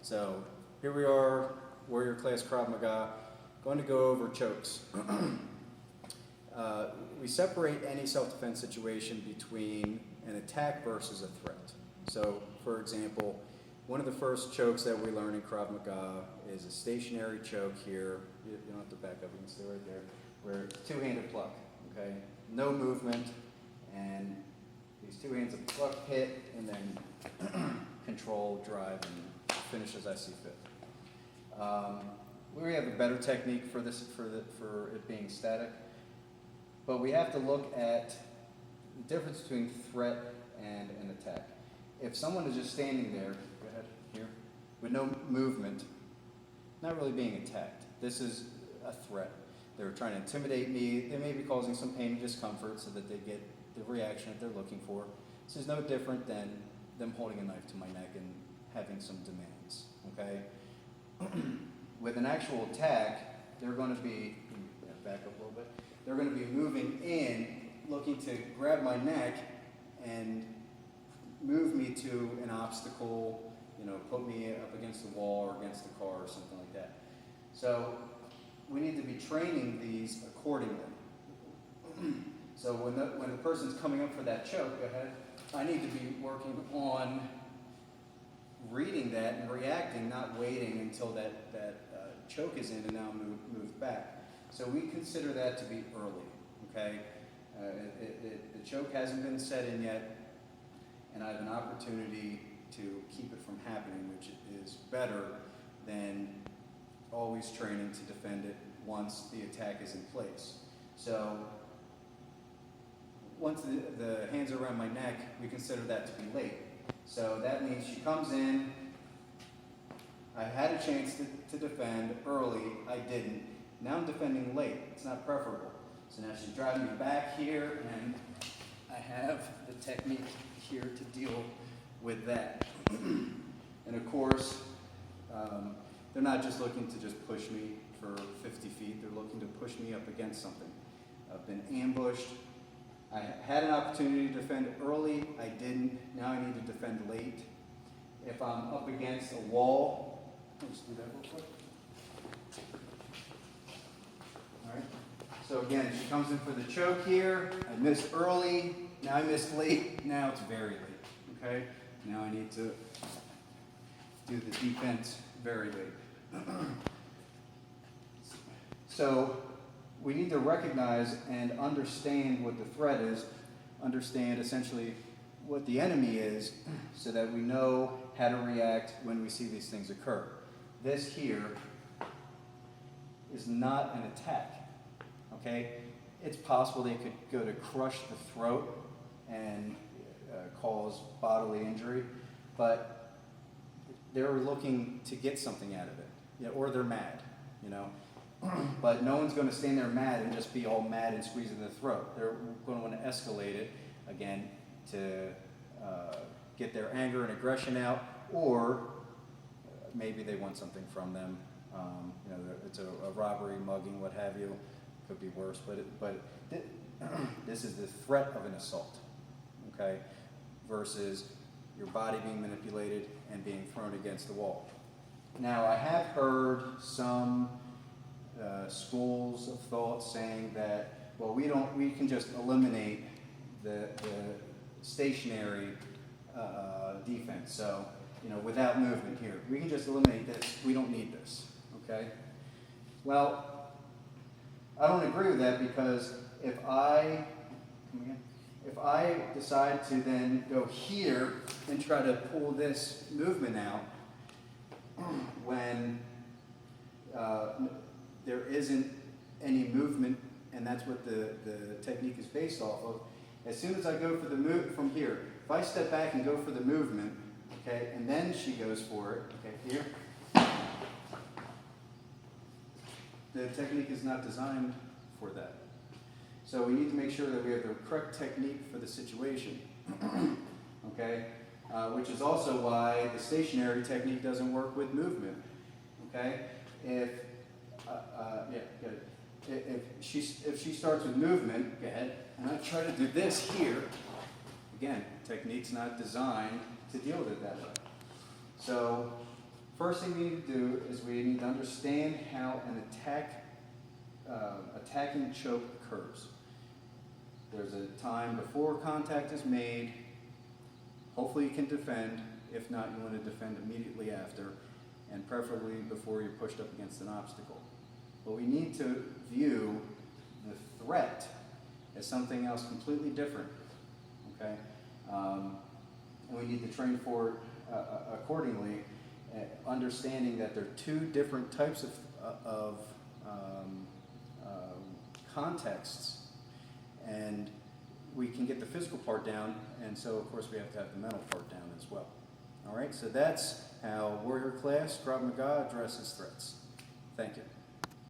So here we are, Warrior Class Krav Maga, going to go over chokes. We separate any self-defense situation between an attack versus a threat. So, for example, one of the first chokes that we learn in Krav Maga is a stationary choke here. You don't have to back up, you can stay right there, where it's two-handed pluck, okay? No movement, and these two hands of pluck, hit, and then control, drive, and finish as I see fit. We have a better technique for this, for it being static, but we have to look at the difference between threat and an attack. If someone is just standing there, go ahead, here, with no movement, not really being attacked. This is a threat. They're trying to intimidate me. They may be causing some pain and discomfort so that they get the reaction that they're looking for. This is no different than them holding a knife to my neck and having some demands, okay? With an actual attack, they're going to be, back up a little bit, they're going to be moving in, looking to grab my neck and move me to an obstacle, put me up against the wall or against the car or something like that. So we need to be training these accordingly. So when the person's coming up for that choke, go ahead, I need to be working on reading that and reacting, not waiting until that choke is in and now moved back. So we consider that to be early, okay? The choke hasn't been set in yet, and I have an opportunity to keep it from happening, which is better than always training to defend it once the attack is in place. So once the hands are around my neck, we consider that to be late. So that means she comes in, I had a chance to defend early, I didn't. Now I'm defending late, it's not preferable. So now she's driving me back here, and I have the technique here to deal with that. And of course, they're not just looking to just push me for 50 feet, they're looking to push me up against something. I've been ambushed. I had an opportunity to defend early, I didn't. Now I need to defend late. If I'm up against a wall, I'll just do that real quick. All right. So again, she comes in for the choke here. I missed early, now I missed late, now it's very late, okay? Now I need to do the defense very late. So we need to recognize and understand what the threat is, understand essentially what the enemy is, so that we know how to react when we see these things occur. This here is not an attack, okay? It's possible they could go to crush the throat and cause bodily injury, but they're looking to get something out of it, or they're mad, But no one's going to stand there mad and just be all mad and squeezing the throat. They're going to want to escalate it, again, to get their anger and aggression out, or maybe they want something from them. It's a robbery, mugging, what have you. Could be worse, but this is the threat of an assault, okay, versus your body being manipulated and being thrown against the wall. Now, I have heard some schools of thought saying that, well, we can just eliminate the stationary defense. So, without movement here, we can just eliminate this. We don't need this. Okay. Well, I don't agree with that, because if I decide to then go here and try to pull this movement out when there isn't any movement, and that's what the technique is based off of. As soon as I go for the move from here, if I step back and go for the movement, okay, and then she goes for it, okay, here, the technique is not designed for that. So we need to make sure that we have the correct technique for the situation, okay, which is also why the stationary technique doesn't work with movement, okay. If she starts with movement, go ahead, and I try to do this here, again, technique's not designed to deal with it that way. So first thing we need to do is we need to understand how an attacking choke occurs. There's a time before contact is made. Hopefully you can defend. If not, you want to defend immediately after, and preferably before you're pushed up against an obstacle. But we need to view the threat as something else completely different, okay? And we need to train for it accordingly, understanding that there are two different types of contexts, and we can get the physical part down, and so of course we have to have the mental part down as well. All right, so that's how Warrior Class Krav Maga addresses threats. Thank you.